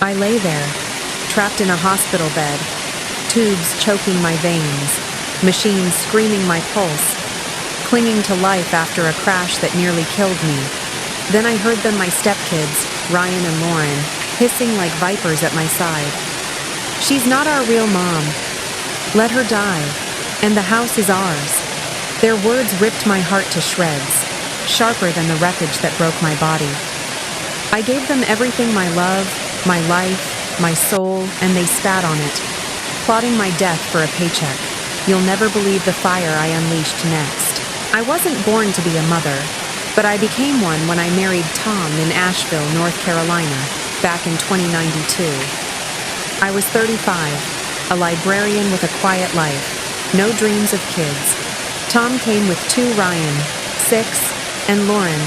I lay there, trapped in a hospital bed, tubes choking my veins, machines screaming my pulse, clinging to life after a crash that nearly killed me. Then I heard them, my stepkids, Ryan and Lauren, hissing like vipers at my side. "She's not our real mom. Let her die. And the house is ours." Their words ripped my heart to shreds, sharper than the wreckage that broke my body. I gave them everything, my love, my life, my soul, and they spat on it, plotting my death for a paycheck. You'll never believe the fire I unleashed next. I wasn't born to be a mother, but I became one when I married Tom in Asheville, North Carolina, back in 2092. I was 35, a librarian with a quiet life, no dreams of kids. Tom came with 2, Ryan, 6, and Lauren,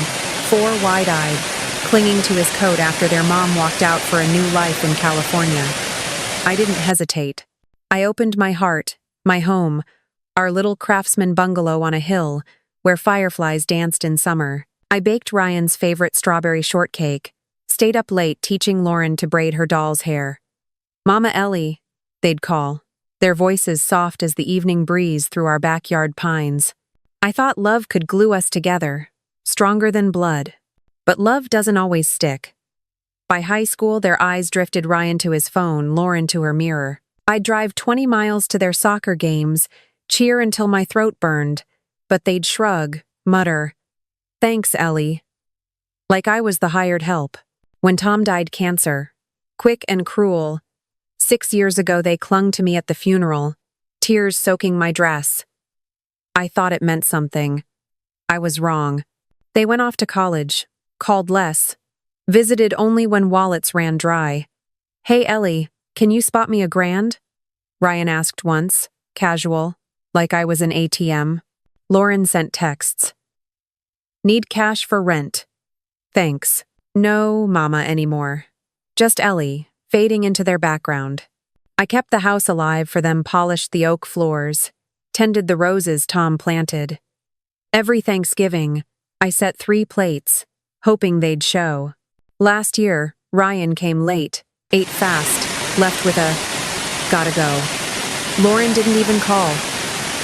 4, wide-eyed, clinging to his coat after their mom walked out for a new life in California. I didn't hesitate. I opened my heart, my home, our little craftsman bungalow on a hill where fireflies danced in summer. I baked Ryan's favorite strawberry shortcake, stayed up late teaching Lauren to braid her doll's hair. "Mama Ellie," they'd call, their voices soft as the evening breeze through our backyard pines. I thought love could glue us together, stronger than blood. But love doesn't always stick. By high school, their eyes drifted, Ryan to his phone, Lauren to her mirror. I'd drive 20 miles to their soccer games, cheer until my throat burned, but they'd shrug, mutter, "Thanks, Ellie." Like I was the hired help. When Tom died cancer, quick and cruel, 6 years ago they clung to me at the funeral, tears soaking my dress. I thought it meant something. I was wrong. They went off to college, called less, visited only when wallets ran dry. "Hey Ellie, can you spot me $1,000?" Ryan asked once, casual, like I was an ATM. Lauren sent texts. "Need cash for rent. Thanks. No mama anymore. Just Ellie," fading into their background. I kept the house alive for them, polished the oak floors, tended the roses Tom planted. Every Thanksgiving, I set 3 plates, hoping they'd show. Last year, Ryan came late, ate fast, left with a, "Gotta go." Lauren didn't even call.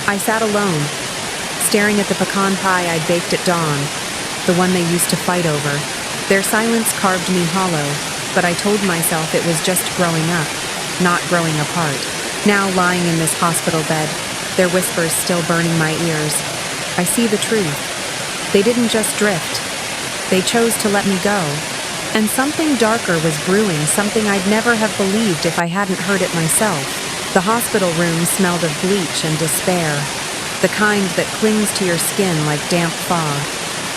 I sat alone, staring at the pecan pie I'd baked at dawn, the one they used to fight over. Their silence carved me hollow, but I told myself it was just growing up, not growing apart. Now, lying in this hospital bed, their whispers still burning my ears, I see the truth. They didn't just drift. They chose to let me go. And something darker was brewing, something I'd never have believed if I hadn't heard it myself. The hospital room smelled of bleach and despair, the kind that clings to your skin like damp fog.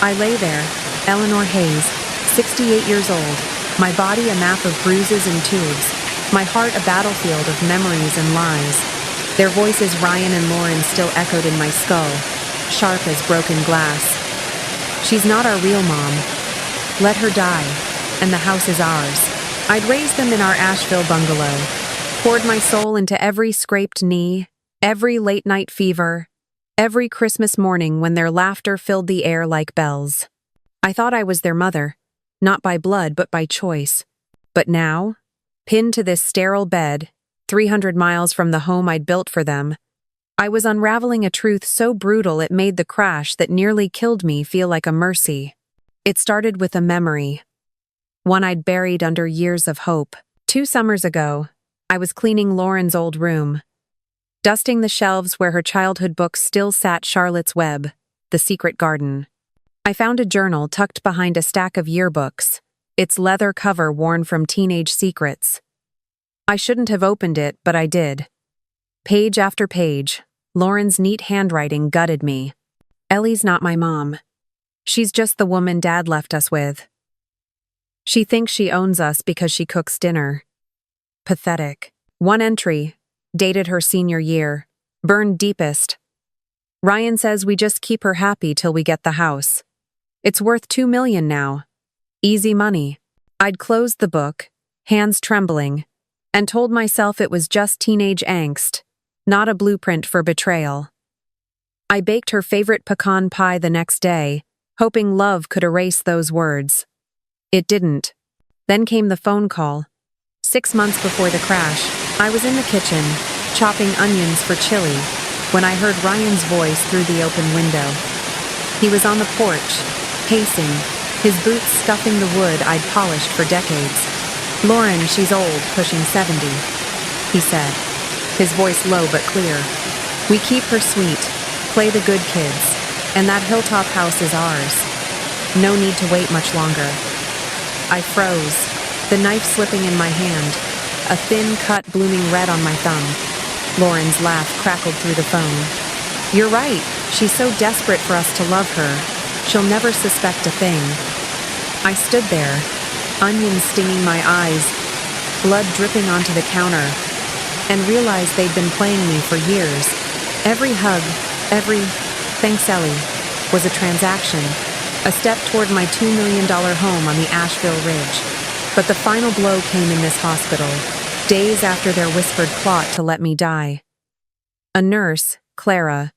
I lay there, Eleanor Hayes, 68 years old, my body a map of bruises and tubes, my heart a battlefield of memories and lies. Their voices, Ryan and Lauren, still echoed in my skull, sharp as broken glass. "She's not our real mom. Let her die, and the house is ours." I'd raised them in our Asheville bungalow, poured my soul into every scraped knee, every late-night fever, every Christmas morning when their laughter filled the air like bells. I thought I was their mother, not by blood but by choice. But now, pinned to this sterile bed, 300 miles from the home I'd built for them, I was unraveling a truth so brutal it made the crash that nearly killed me feel like a mercy. It started with a memory, one I'd buried under years of hope. 2 summers ago, I was cleaning Lauren's old room, dusting the shelves where her childhood books still sat, Charlotte's Web, The Secret Garden. I found a journal tucked behind a stack of yearbooks, its leather cover worn from teenage secrets. I shouldn't have opened it, but I did. Page after page, Lauren's neat handwriting gutted me. "Ellie's not my mom. She's just the woman Dad left us with. She thinks she owns us because she cooks dinner." Pathetic. One entry, dated her senior year, burned deepest. "Ryan says we just keep her happy till we get the house. It's worth $2 million now. Easy money." I'd closed the book, hands trembling, and told myself it was just teenage angst, not a blueprint for betrayal. I baked her favorite pecan pie the next day, hoping love could erase those words. It didn't. Then came the phone call. 6 months before the crash, I was in the kitchen, chopping onions for chili, when I heard Ryan's voice through the open window. He was on the porch, pacing, his boots scuffing the wood I'd polished for decades. "Lauren, she's old, pushing 70, he said, his voice low but clear. "We keep her sweet, play the good kids, and that hilltop house is ours. No need to wait much longer." I froze, the knife slipping in my hand, a thin cut blooming red on my thumb. Lauren's laugh crackled through the phone. "You're right, she's so desperate for us to love her, she'll never suspect a thing." I stood there, onions stinging my eyes, blood dripping onto the counter, and realized they'd been playing me for years. Every hug, every "thanks Ellie" was a transaction, a step toward my $2 million home on the Asheville Ridge. But the final blow came in this hospital, days after their whispered plot to let me die. A nurse, Clara,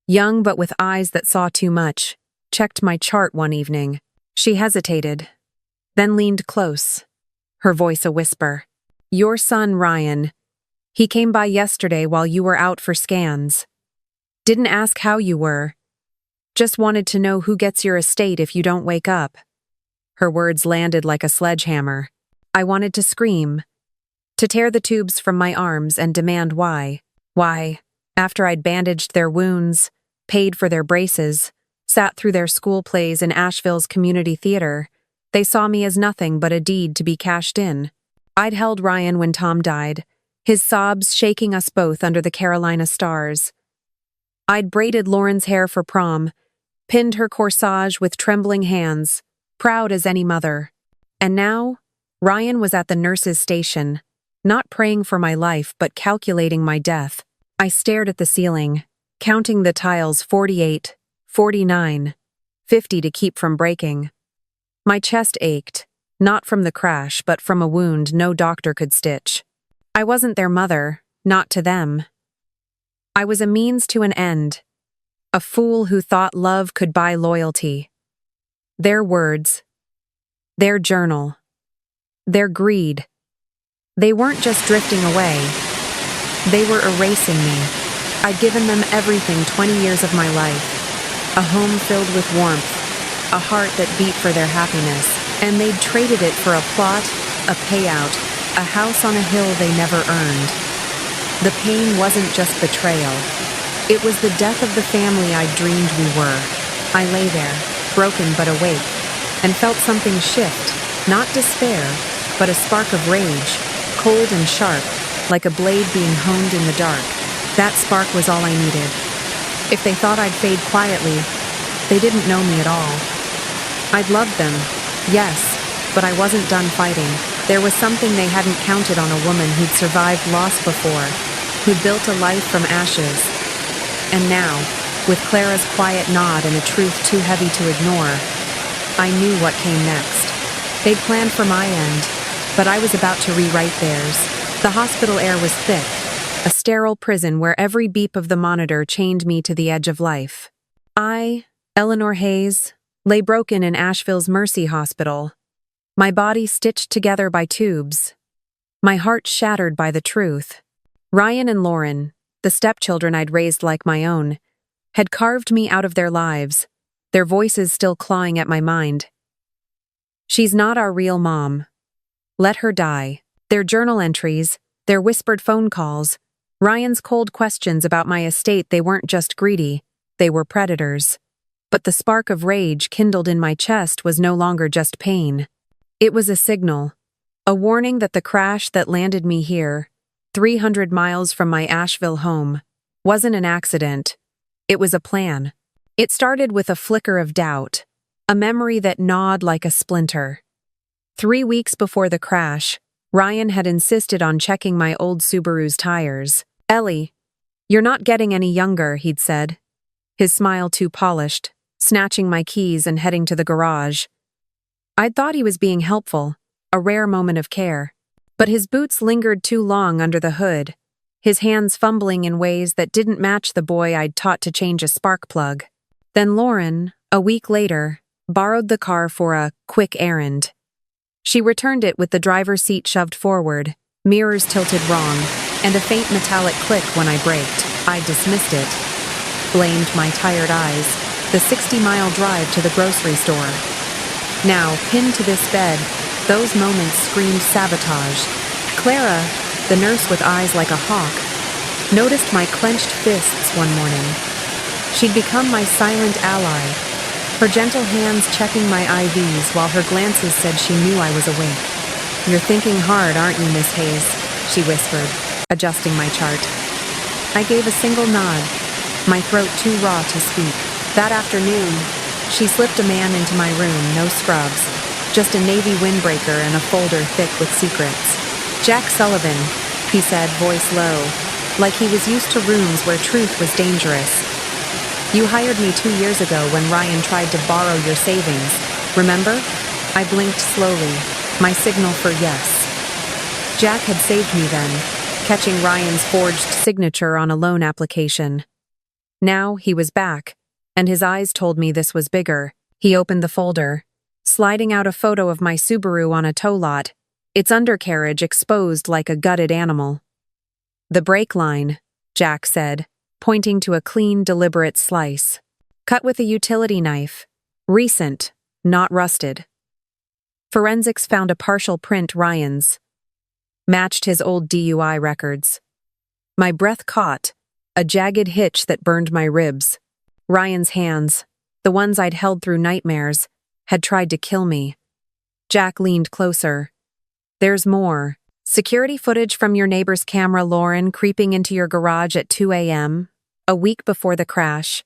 young but with eyes that saw too much, checked my chart one evening. She hesitated, then leaned close, her voice a whisper. "Your son, Ryan. He came by yesterday while you were out for scans. Didn't ask how you were. Just wanted to know who gets your estate if you don't wake up." Her words landed like a sledgehammer. I wanted to scream, to tear the tubes from my arms and demand why. Why, after I'd bandaged their wounds, paid for their braces, sat through their school plays in Asheville's community theater, they saw me as nothing but a deed to be cashed in. I'd held Ryan when Tom died, his sobs shaking us both under the Carolina stars. I'd braided Lauren's hair for prom, pinned her corsage with trembling hands, proud as any mother. And now, Ryan was at the nurse's station, not praying for my life but calculating my death. I stared at the ceiling, counting the tiles 48, 49, 50 to keep from breaking. My chest ached, not from the crash but from a wound no doctor could stitch. I wasn't their mother, not to them. I was a means to an end, a fool who thought love could buy loyalty. Their words, their journal, their greed. They weren't just drifting away. They were erasing me. I'd given them everything 20 years of my life. A home filled with warmth, a heart that beat for their happiness, and they'd traded it for a plot, a payout, a house on a hill they never earned. The pain wasn't just betrayal. It was the death of the family I'd dreamed we were. I lay there, broken but awake, and felt something shift, not despair, but a spark of rage, cold and sharp, like a blade being honed in the dark. That spark was all I needed. If they thought I'd fade quietly, they didn't know me at all. I'd loved them, yes, but I wasn't done fighting. There was something they hadn't counted on a woman who'd survived loss before, who'd built a life from ashes. And now, with Clara's quiet nod and a truth too heavy to ignore, I knew what came next. They'd planned for my end, but I was about to rewrite theirs. The hospital air was thick, a sterile prison where every beep of the monitor chained me to the edge of life. I, Eleanor Hayes, lay broken in Asheville's Mercy Hospital, my body stitched together by tubes, my heart shattered by the truth. Ryan and Lauren, the stepchildren I'd raised like my own, had carved me out of their lives, their voices still clawing at my mind. "She's not our real mom. Let her die." Their journal entries, their whispered phone calls, Ryan's cold questions about my estate, they weren't just greedy, they were predators. But the spark of rage kindled in my chest was no longer just pain. It was a signal, a warning that the crash that landed me here, 300 miles from my Asheville home, wasn't an accident. It was a plan. It started with a flicker of doubt, a memory that gnawed like a splinter. 3 weeks before the crash, Ryan had insisted on checking my old Subaru's tires. "Ellie, you're not getting any younger," he'd said, his smile too polished, snatching my keys and heading to the garage. I'd thought he was being helpful, a rare moment of care. But his boots lingered too long under the hood, his hands fumbling in ways that didn't match the boy I'd taught to change a spark plug. Then Lauren, a week later, borrowed the car for a quick errand. She returned it with the driver's seat shoved forward, mirrors tilted wrong, and a faint metallic click when I braked. I dismissed it. Blamed my tired eyes, the 60-mile drive to the grocery store. Now, pinned to this bed, those moments screamed sabotage. Clara, the nurse with eyes like a hawk, noticed my clenched fists one morning. She'd become my silent ally, her gentle hands checking my IVs while her glances said she knew I was awake. "You're thinking hard, aren't you, Miss Hayes?" she whispered, adjusting my chart. I gave a single nod, my throat too raw to speak. That afternoon, she slipped a man into my room, no scrubs, just a navy windbreaker and a folder thick with secrets. "Jack Sullivan," he said, voice low, like he was used to rooms where truth was dangerous. "You hired me 2 years ago when Ryan tried to borrow your savings, remember?" I blinked slowly, my signal for yes. Jack had saved me then, catching Ryan's forged signature on a loan application. Now he was back, and his eyes told me this was bigger. He opened the folder, sliding out a photo of my Subaru on a tow lot, its undercarriage exposed like a gutted animal. "The brake line," Jack said, pointing to a clean, deliberate slice. "Cut with a utility knife. Recent, not rusted." Forensics found a partial print Ryan's. Matched his old DUI records. My breath caught, a jagged hitch that burned my ribs. Ryan's hands, the ones I'd held through nightmares, had tried to kill me. Jack leaned closer. "There's more. Security footage from your neighbor's camera, Lauren, creeping into your garage at 2 a.m., a week before the crash.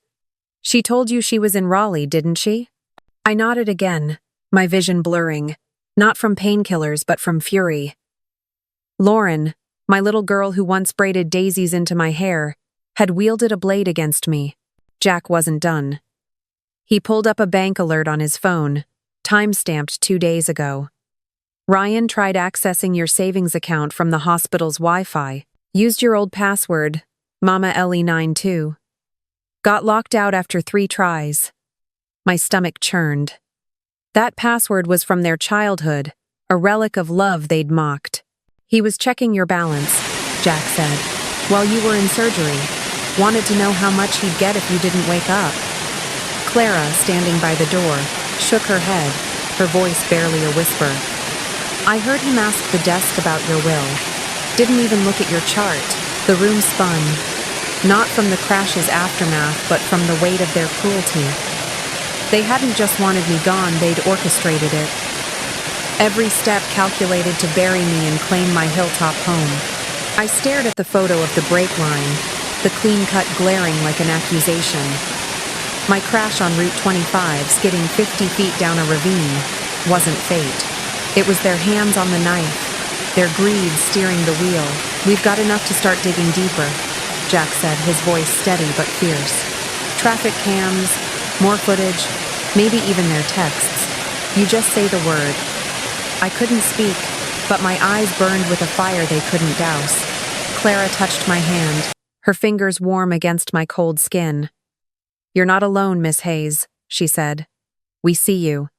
She told you she was in Raleigh, didn't she?" I nodded again, my vision blurring, not from painkillers but from fury. Lauren, my little girl who once braided daisies into my hair, had wielded a blade against me. Jack wasn't done. He pulled up a bank alert on his phone, time-stamped 2 days ago. "Ryan tried accessing your savings account from the hospital's Wi-Fi. Used your old password, Mama Ellie92. Got locked out after 3 tries." My stomach churned. That password was from their childhood, a relic of love they'd mocked. "He was checking your balance," Jack said, "while you were in surgery. Wanted to know how much he'd get if you didn't wake up." Clara, standing by the door, shook her head, her voice barely a whisper. "I heard him ask the desk about your will. Didn't even look at your chart." The room spun, not from the crash's aftermath, but from the weight of their cruelty. They hadn't just wanted me gone, they'd orchestrated it. Every step calculated to bury me and claim my hilltop home. I stared at the photo of the brake line, the clean cut glaring like an accusation. My crash on Route 25, skidding 50 feet down a ravine, wasn't fate. It was their hands on the knife, their greed steering the wheel. "We've got enough to start digging deeper," Jack said, his voice steady but fierce. "Traffic cams, more footage, maybe even their texts. You just say the word." I couldn't speak, but my eyes burned with a fire they couldn't douse. Clara touched my hand, her fingers warm against my cold skin. "You're not alone, Miss Hayes," she said. "We see you."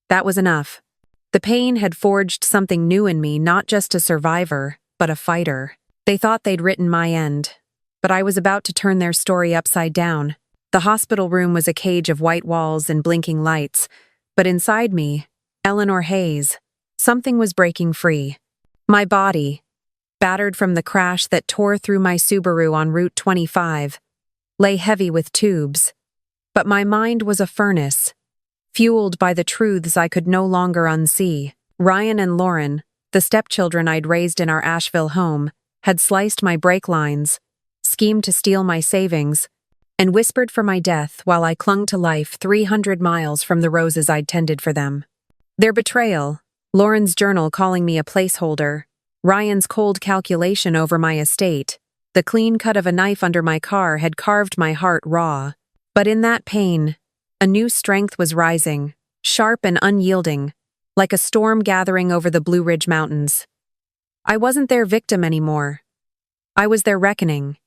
That was enough. The pain had forged something new in me, not just a survivor, but a fighter. They thought they'd written my end, but I was about to turn their story upside down. The hospital room was a cage of white walls and blinking lights, but inside me, Eleanor Hayes, something was breaking free. My body, battered from the crash that tore through my Subaru on Route 25, lay heavy with tubes, but my mind was a furnace, fueled by the truths I could no longer unsee. Ryan and Lauren, the stepchildren I'd raised in our Asheville home, had sliced my brake lines, schemed to steal my savings, and whispered for my death while I clung to life 300 miles from the roses I'd tended for them. Their betrayal, Lauren's journal calling me a placeholder, Ryan's cold calculation over my estate, the clean cut of a knife under my car had carved my heart raw. But in that pain, a new strength was rising, sharp and unyielding, like a storm gathering over the Blue Ridge Mountains. I wasn't their victim anymore. I was their reckoning.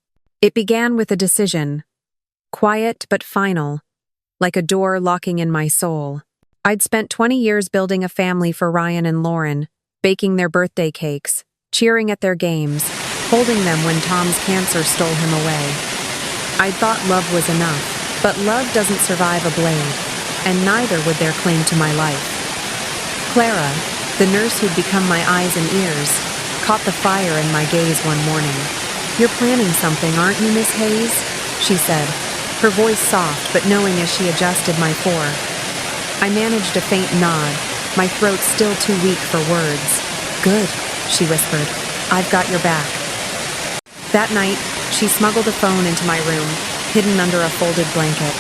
It began with a decision, quiet but final, like a door locking in my soul. I'd spent 20 years building a family for Ryan and Lauren, baking their birthday cakes, cheering at their games, holding them when Tom's cancer stole him away. I'd thought love was enough, but love doesn't survive a blade, and neither would their claim to my life. Clara, the nurse who'd become my eyes and ears, caught the fire in my gaze one morning. "You're planning something, aren't you, Miss Hayes?" she said, her voice soft but knowing as she adjusted my fore. I managed a faint nod, my throat still too weak for words. "Good," she whispered. "I've got your back." That night, she smuggled a phone into my room, hidden under a folded blanket.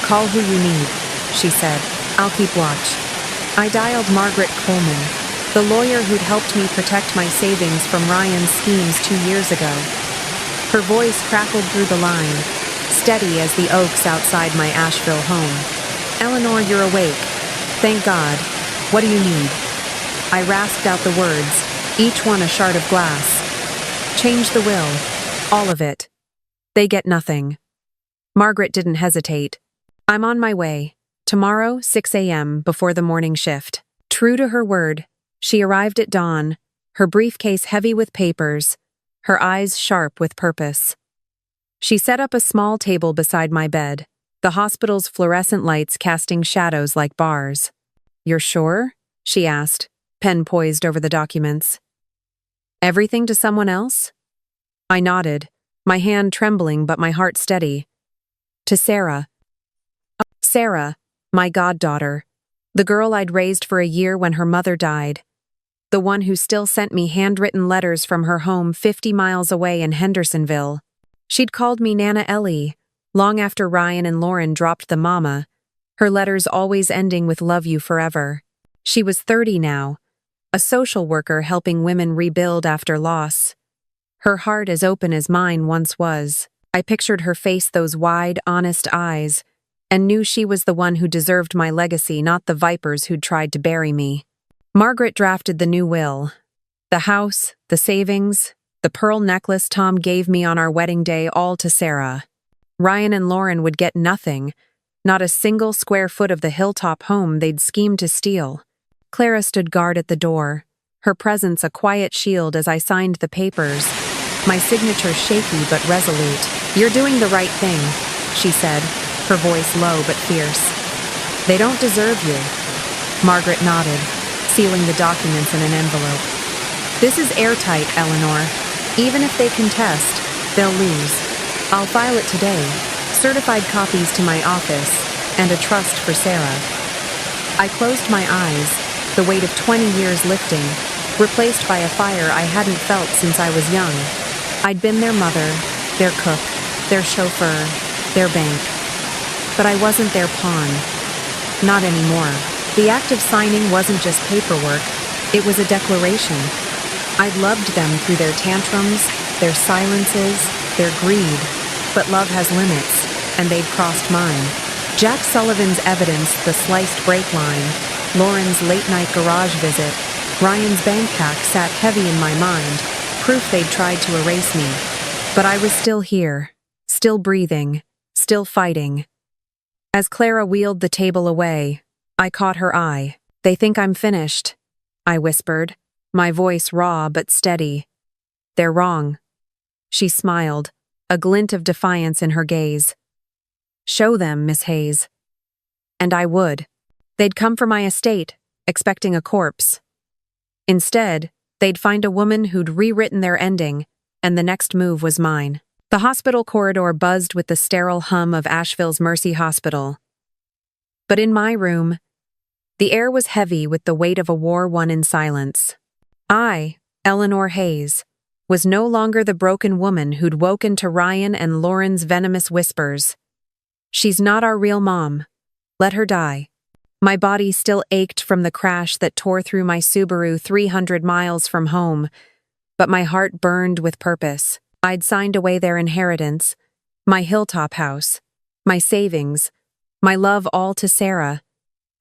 "Call who you need," she said. "I'll keep watch." I dialed Margaret Coleman, the lawyer who'd helped me protect my savings from Ryan's schemes 2 years ago. Her voice crackled through the line, steady as the oaks outside my Asheville home. "Eleanor, you're awake. Thank God. What do you need?" I rasped out the words, each one a shard of glass. "Change the will. All of it. They get nothing." Margaret didn't hesitate. "I'm on my way. Tomorrow, 6 a.m., before the morning shift." True to her word, she arrived at dawn, her briefcase heavy with papers, her eyes sharp with purpose. She set up a small table beside my bed, the hospital's fluorescent lights casting shadows like bars. "You're sure?" she asked, pen poised over the documents. "Everything to someone else?" I nodded, my hand trembling but my heart steady. "To Sarah." Sarah, my goddaughter, the girl I'd raised for a year when her mother died, the one who still sent me handwritten letters from her home 50 miles away in Hendersonville. She'd called me Nana Ellie, long after Ryan and Lauren dropped the mama, her letters always ending with "love you forever." She was 30 now, a social worker helping women rebuild after loss. Her heart as open as mine once was. I pictured her face, those wide, honest eyes, and knew she was the one who deserved my legacy, not the vipers who'd tried to bury me. Margaret drafted the new will. The house, the savings, the pearl necklace Tom gave me on our wedding day, all to Sarah. Ryan and Lauren would get nothing, not a single square foot of the hilltop home they'd schemed to steal. Clara stood guard at the door, her presence a quiet shield as I signed the papers, my signature shaky but resolute. "You're doing the right thing," she said, her voice low but fierce. "They don't deserve you." Margaret nodded, sealing the documents in an envelope. "This is airtight, Eleanor. Even if they contest, they'll lose. I'll file it today, certified copies to my office, and a trust for Sarah." I closed my eyes, the weight of 20 years lifting, replaced by a fire I hadn't felt since I was young. I'd been their mother, their cook, their chauffeur, their bank. But I wasn't their pawn. Not anymore. The act of signing wasn't just paperwork, it was a declaration. I'd loved them through their tantrums, their silences, their greed, but love has limits, and they'd crossed mine. Jack Sullivan's evidence, the sliced brake line, Lauren's late-night garage visit, Ryan's bank hack sat heavy in my mind, proof they'd tried to erase me. But I was still here, still breathing, still fighting. As Clara wheeled the table away, I caught her eye. "They think I'm finished," I whispered, my voice raw but steady. "They're wrong." She smiled, a glint of defiance in her gaze. "Show them, Miss Hayes." And I would. They'd come for my estate, expecting a corpse. Instead, they'd find a woman who'd rewritten their ending, and the next move was mine. The hospital corridor buzzed with the sterile hum of Asheville's Mercy Hospital. But in my room, the air was heavy with the weight of a war won in silence. I, Eleanor Hayes, was no longer the broken woman who'd woken to Ryan and Lauren's venomous whispers. "She's not our real mom. Let her die." My body still ached from the crash that tore through my Subaru 300 miles from home, but my heart burned with purpose. I'd signed away their inheritance, my hilltop house, my savings, my love, all to Sarah,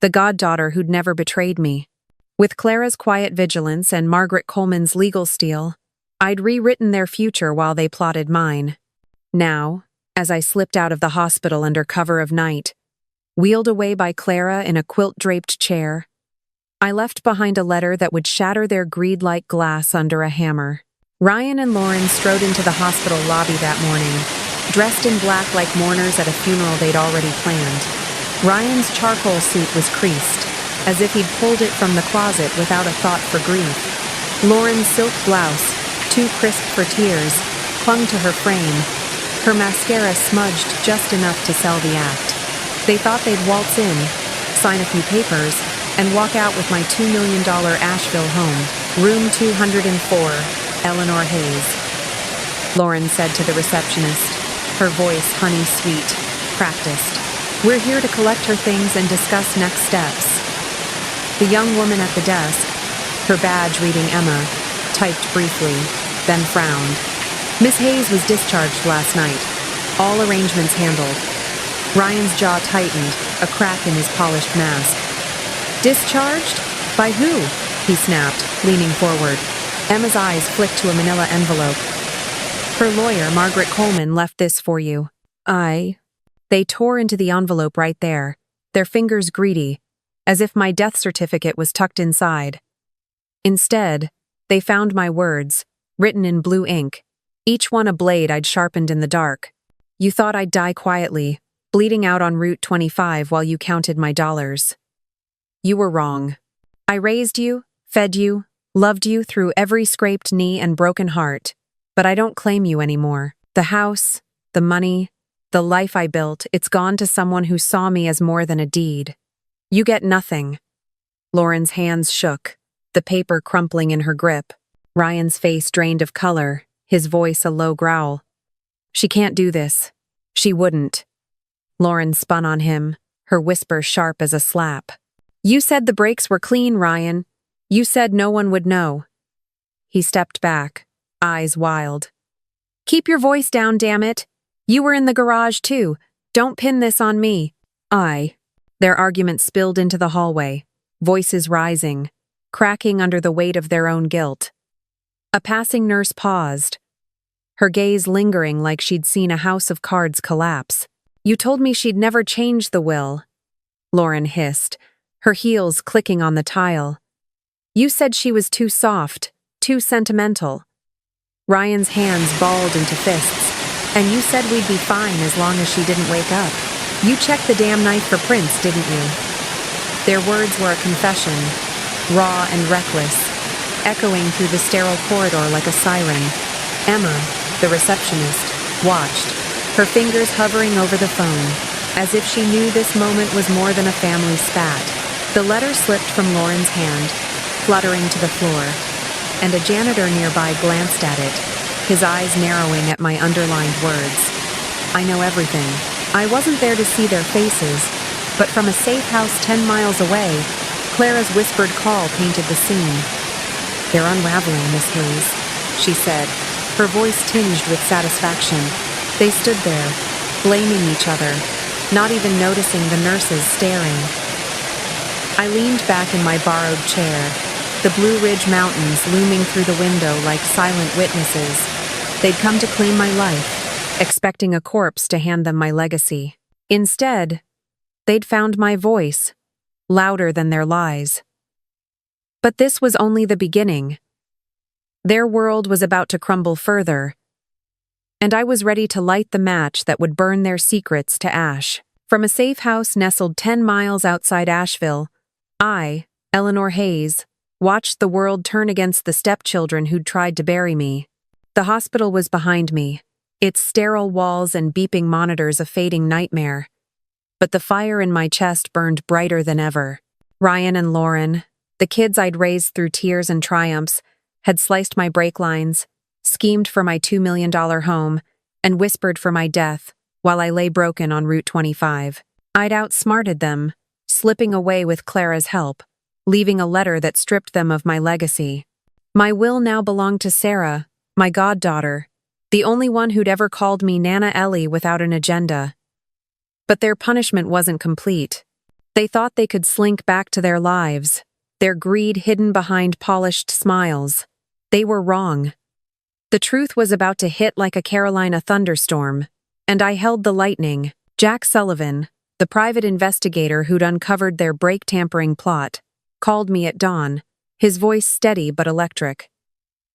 the goddaughter who'd never betrayed me. With Clara's quiet vigilance and Margaret Coleman's legal steel, I'd rewritten their future while they plotted mine. Now, as I slipped out of the hospital under cover of night, wheeled away by Clara in a quilt-draped chair. I left behind a letter that would shatter their greed like glass under a hammer. Ryan and Lauren strode into the hospital lobby that morning, dressed in black like mourners at a funeral they'd already planned. Ryan's charcoal suit was creased, as if he'd pulled it from the closet without a thought for grief. Lauren's silk blouse, too crisp for tears, clung to her frame, her mascara smudged just enough to sell the act. They thought they'd waltz in, sign a few papers, and walk out with my $2 million Asheville home, room 204, Eleanor Hayes. Lauren said to the receptionist, her voice honey-sweet, practiced. We're here to collect her things and discuss next steps. The young woman at the desk, her badge reading Emma, typed briefly, then frowned. Miss Hayes was discharged last night. All arrangements handled. Ryan's jaw tightened, a crack in his polished mask. Discharged? By who? He snapped, leaning forward. Emma's eyes flicked to a manila envelope. Her lawyer, Margaret Coleman, left this for you. They tore into the envelope right there, their fingers greedy, as if my death certificate was tucked inside. Instead, they found my words, written in blue ink, each one a blade I'd sharpened in the dark. You thought I'd die quietly, bleeding out on Route 25 while you counted my dollars. You were wrong. I raised you, fed you, loved you through every scraped knee and broken heart, but I don't claim you anymore. The house, the money, the life I built, it's gone to someone who saw me as more than a deed. You get nothing. Lauren's hands shook, the paper crumpling in her grip. Ryan's face drained of color, his voice a low growl. She can't do this. She wouldn't. Lauren spun on him, her whisper sharp as a slap. You said the brakes were clean, Ryan. You said no one would know. He stepped back, eyes wild. Keep your voice down, damn it. You were in the garage too. Don't pin this on me. Their argument spilled into the hallway, voices rising, cracking under the weight of their own guilt. A passing nurse paused, her gaze lingering like she'd seen a house of cards collapse. You told me she'd never change the will, Lauren hissed, her heels clicking on the tile. You said she was too soft, too sentimental. Ryan's hands balled into fists. And you said we'd be fine as long as she didn't wake up. You checked the damn knife for prints, didn't you? Their words were a confession, raw and reckless, echoing through the sterile corridor like a siren. Emma, the receptionist, watched, her fingers hovering over the phone, as if she knew this moment was more than a family spat. The letter slipped from Lauren's hand, fluttering to the floor, and a janitor nearby glanced at it, his eyes narrowing at my underlined words. I know everything. I wasn't there to see their faces, but from a safe house 10 miles away, Clara's whispered call painted the scene. They're unraveling, Miss Hayes, she said, her voice tinged with satisfaction. They stood there, blaming each other, not even noticing the nurses staring. I leaned back in my borrowed chair, the Blue Ridge Mountains looming through the window like silent witnesses. They'd come to claim my life, expecting a corpse to hand them my legacy. Instead, they'd found my voice, louder than their lies. But this was only the beginning. Their world was about to crumble further, and I was ready to light the match that would burn their secrets to ash. From a safe house nestled 10 miles outside Asheville, I, Eleanor Hayes, watched the world turn against the stepchildren who'd tried to bury me. The hospital was behind me, its sterile walls and beeping monitors a fading nightmare. But the fire in my chest burned brighter than ever. Ryan and Lauren, the kids I'd raised through tears and triumphs, had sliced my brake lines, schemed for my $2 million home, and whispered for my death while I lay broken on Route 25. I'd outsmarted them, slipping away with Clara's help, leaving a letter that stripped them of my legacy. My will now belonged to Sarah, my goddaughter, the only one who'd ever called me Nana Ellie without an agenda. But their punishment wasn't complete. They thought they could slink back to their lives, their greed hidden behind polished smiles. They were wrong. The truth was about to hit like a Carolina thunderstorm, and I held the lightning. Jack Sullivan, The private investigator who'd uncovered their brake-tampering plot called me at dawn, his voice steady but electric.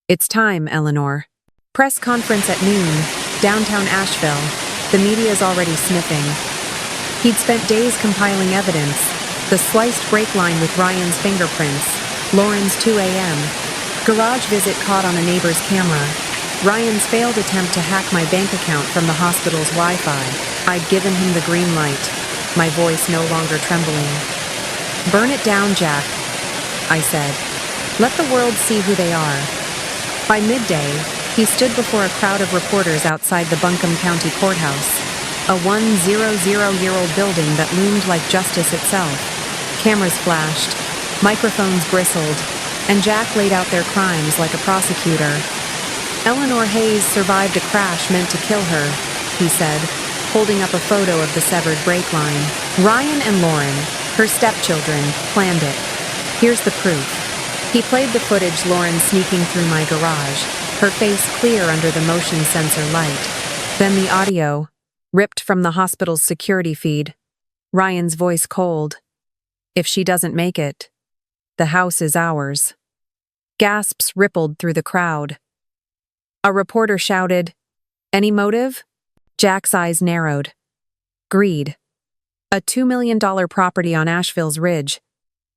"It's time, Eleanor." Press conference at noon, downtown Asheville. The media's already sniffing. He'd spent days compiling evidence. The sliced brake line with Ryan's fingerprints. Lauren's 2 a.m. garage visit caught on a neighbor's camera. Ryan's failed attempt to hack my bank account from the hospital's Wi-Fi. I'd given him the green light, my voice no longer trembling. "Burn it down, Jack," I said. "Let the world see who they are." By midday, he stood before a crowd of reporters outside the Buncombe County Courthouse, a 100-year-old building that loomed like justice itself. Cameras flashed, microphones bristled, and Jack laid out their crimes like a prosecutor. "Eleanor Hayes survived a crash meant to kill her," he said, holding up a photo of the severed brake line. "Ryan and Lauren, her stepchildren, planned it. Here's the proof." He played the footage Lauren sneaking through my garage, her face clear under the motion sensor light. Then the audio, ripped from the hospital's security feed. Ryan's voice cold. "If she doesn't make it, the house is ours." Gasps rippled through the crowd. A reporter shouted, "Any motive?" Jack's eyes narrowed. "Greed. A $2 million property on Asheville's Ridge.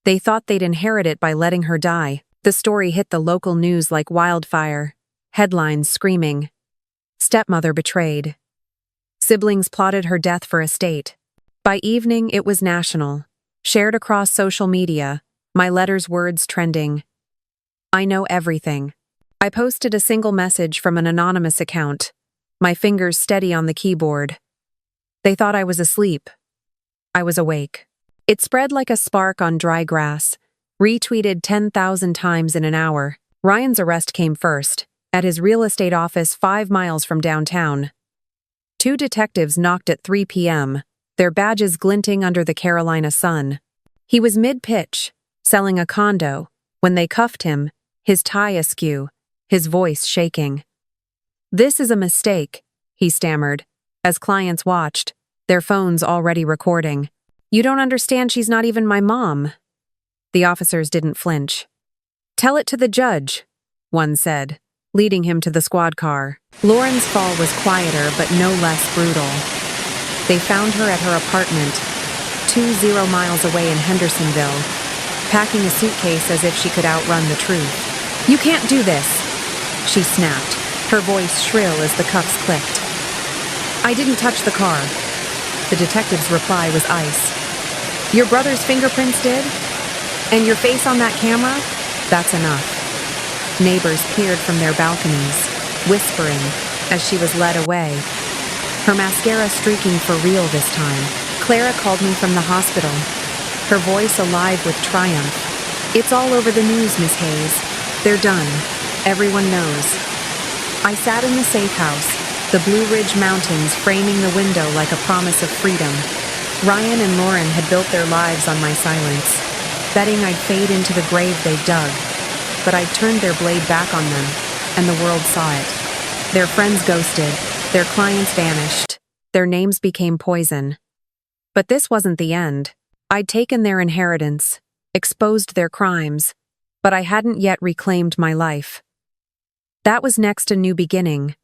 They thought they'd inherit it by letting her die." The story hit the local news like wildfire. Headlines screaming, "Stepmother betrayed." Siblings plotted her death for estate. By evening, it was national, shared across social media, my letter's words trending. "I know everything." I posted a single message from an anonymous account, my fingers steady on the keyboard. They thought I was asleep. I was awake. It spread like a spark on dry grass, retweeted 10,000 times in an hour. Ryan's arrest came first, at his real estate office 5 miles from downtown. 2 detectives knocked at 3 p.m., their badges glinting under the Carolina sun. He was mid-pitch, selling a condo, when they cuffed him, his tie askew, his voice shaking. "This is a mistake," he stammered, as clients watched, their phones already recording. "You don't understand, she's not even my mom." The officers didn't flinch. "Tell it to the judge," one said, leading him to the squad car. Lauren's fall was quieter but no less brutal. They found her at her apartment, 20 miles away in Hendersonville, packing a suitcase as if she could outrun the truth. "You can't do this," she snapped, her voice shrill as the cuffs clicked. "I didn't touch the car." The detective's reply was ice. "Your brother's fingerprints did? And your face on that camera? That's enough." Neighbors peered from their balconies, whispering, as she was led away. Her mascara streaking for real this time. Clara called me from the hospital, her voice alive with triumph. "It's all over the news, Miss Hayes. They're done. Everyone knows." I sat in the safe house, the Blue Ridge Mountains framing the window like a promise of freedom. Ryan and Lauren had built their lives on my silence, betting I'd fade into the grave they dug. But I'd turned their blade back on them, and the world saw it. Their friends ghosted, their clients vanished, their names became poison. But this wasn't the end. I'd taken their inheritance, exposed their crimes, but I hadn't yet reclaimed my life. That was next a new beginning,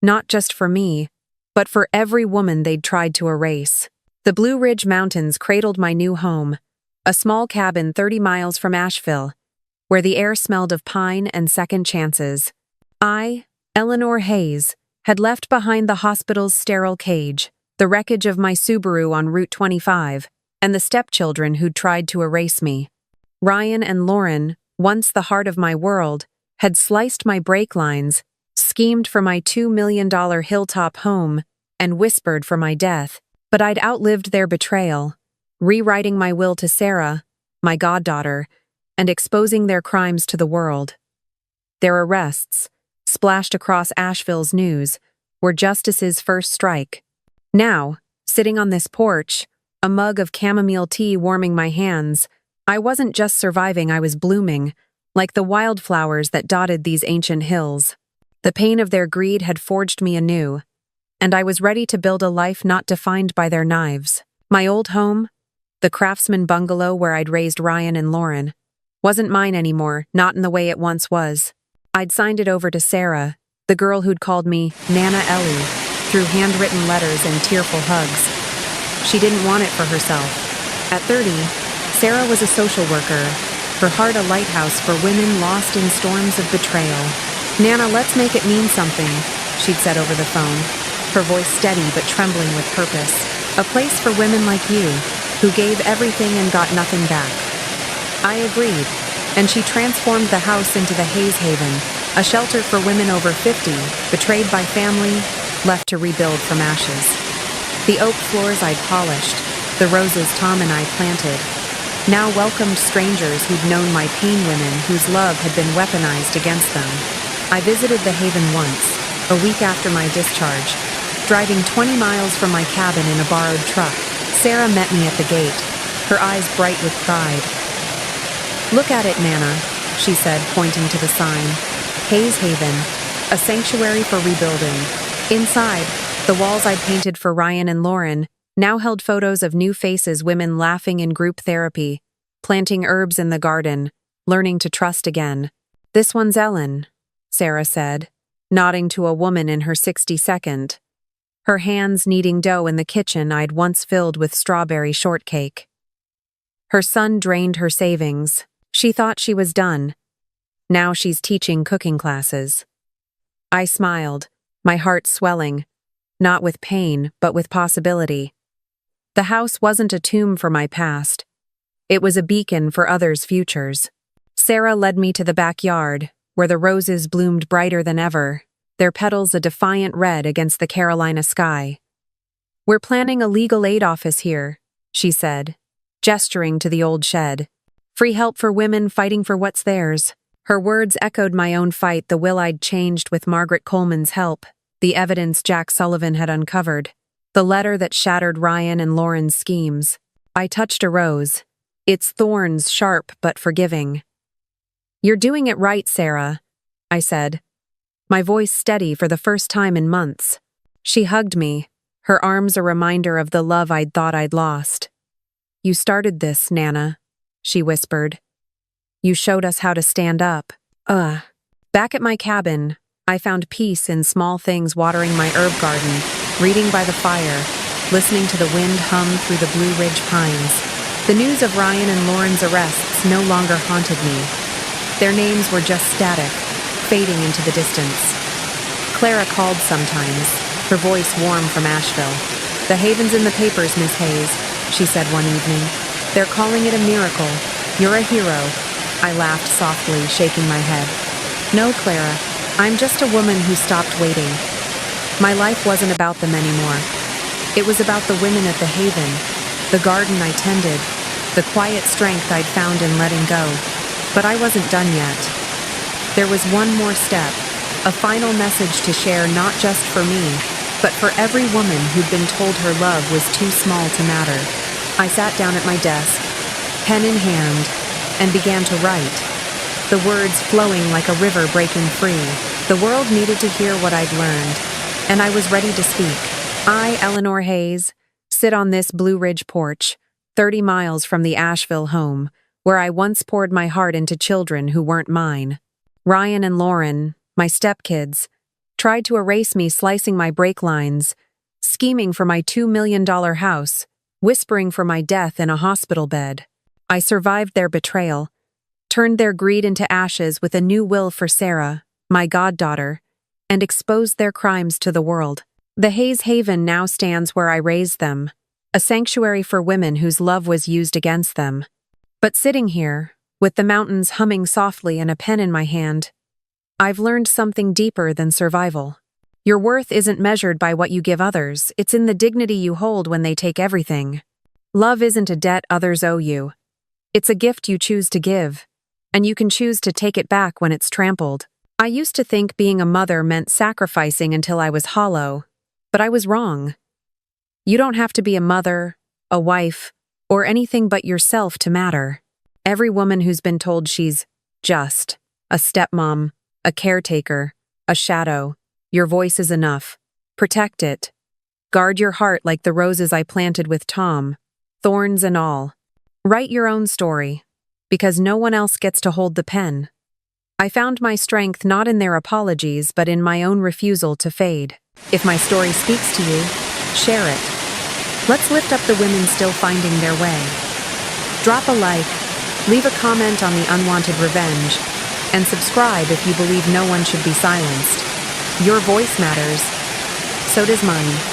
not just for me, but for every woman they'd tried to erase. The Blue Ridge Mountains cradled my new home, a small cabin 30 miles from Asheville, where the air smelled of pine and second chances. I, Eleanor Hayes, had left behind the hospital's sterile cage, the wreckage of my Subaru on Route 25, and the stepchildren who'd tried to erase me. Ryan and Lauren, once the heart of my world, had sliced my brake lines, schemed for my $2 million hilltop home, and whispered for my death. But I'd outlived their betrayal, rewriting my will to Sarah, my goddaughter, and exposing their crimes to the world. Their arrests, splashed across Asheville's news, were justice's first strike. Now, sitting on this porch, a mug of chamomile tea warming my hands, I wasn't just surviving, I was blooming, like the wildflowers that dotted these ancient hills. The pain of their greed had forged me anew, and I was ready to build a life not defined by their knives. My old home, the craftsman bungalow where I'd raised Ryan and Lauren, wasn't mine anymore, not in the way it once was. I'd signed it over to Sarah, the girl who'd called me Nana Ellie, through handwritten letters and tearful hugs. She didn't want it for herself. At 30, Sarah was a social worker, her heart a lighthouse for women lost in storms of betrayal. "Nana, let's make it mean something," she'd said over the phone, her voice steady but trembling with purpose. "A place for women like you, who gave everything and got nothing back." I agreed, and she transformed the house into the Hayes Haven, a shelter for women over 50, betrayed by family, left to rebuild from ashes. The oak floors I'd polished, the roses Tom and I planted, now welcomed strangers who'd known my pain, women whose love had been weaponized against them. I visited the Haven once, a week after my discharge, driving 20 miles from my cabin in a borrowed truck. Sarah met me at the gate, her eyes bright with pride. "Look at it, Nana," she said, pointing to the sign. "Hayes Haven, a sanctuary for rebuilding." Inside, the walls I'd painted for Ryan and Lauren now held photos of new faces, women laughing in group therapy, planting herbs in the garden, learning to trust again. "This one's Ellen," Sarah said, nodding to a woman in her 62nd, her hands kneading dough in the kitchen I'd once filled with strawberry shortcake. Her son drained her savings. She thought she was done. Now she's teaching cooking classes. I smiled, my heart swelling, not with pain, but with possibility. The house wasn't a tomb for my past. It was a beacon for others' futures. Sarah led me to the backyard, where the roses bloomed brighter than ever, their petals a defiant red against the Carolina sky. "We're planning a legal aid office here," she said, gesturing to the old shed. "Free help for women fighting for what's theirs." Her words echoed my own fight, the will I'd changed with Margaret Coleman's help, the evidence Jack Sullivan had uncovered, the letter that shattered Ryan and Lauren's schemes. I touched a rose, its thorns sharp but forgiving. "You're doing it right, Sarah," I said, my voice steady for the first time in months. She hugged me, her arms a reminder of the love I'd thought I'd lost. "You started this, Nana," she whispered. "You showed us how to stand up." Back at my cabin, I found peace in small things, watering my herb garden, reading by the fire, listening to the wind hum through the Blue Ridge pines. The news of Ryan and Lauren's arrests no longer haunted me. Their names were just static, fading into the distance. Clara called sometimes, her voice warm from Asheville. "The Haven's in the papers, Miss Hayes," she said one evening. "They're calling it a miracle. You're a hero." I laughed softly, shaking my head. "No, Clara, I'm just a woman who stopped waiting." My life wasn't about them anymore. It was about the women at the Haven, the garden I tended, the quiet strength I'd found in letting go. But I wasn't done yet. There was one more step, a final message to share, not just for me, but for every woman who'd been told her love was too small to matter. I sat down at my desk, pen in hand, and began to write, the words flowing like a river breaking free. The world needed to hear what I'd learned, and I was ready to speak. I, Eleanor Hayes, sit on this Blue Ridge porch, 30 miles from the Asheville home, where I once poured my heart into children who weren't mine. Ryan and Lauren, my stepkids, tried to erase me, slicing my brake lines, scheming for my $2 million house, whispering for my death in a hospital bed. I survived their betrayal, turned their greed into ashes with a new will for Sarah, my goddaughter, and exposed their crimes to the world. The Hayes Haven now stands where I raised them, a sanctuary for women whose love was used against them. But sitting here, with the mountains humming softly and a pen in my hand, I've learned something deeper than survival. Your worth isn't measured by what you give others, it's in the dignity you hold when they take everything. Love isn't a debt others owe you. It's a gift you choose to give, and you can choose to take it back when it's trampled. I used to think being a mother meant sacrificing until I was hollow, but I was wrong. You don't have to be a mother, a wife, or anything but yourself to matter. Every woman who's been told she's just a stepmom, a caretaker, a shadow, your voice is enough. Protect it. Guard your heart like the roses I planted with Tom, thorns and all. Write your own story, because no one else gets to hold the pen. I found my strength not in their apologies, but in my own refusal to fade. If my story speaks to you, share it. Let's lift up the women still finding their way. Drop a like, leave a comment on the Unwanted Revenge, and subscribe if you believe no one should be silenced. Your voice matters. So does mine.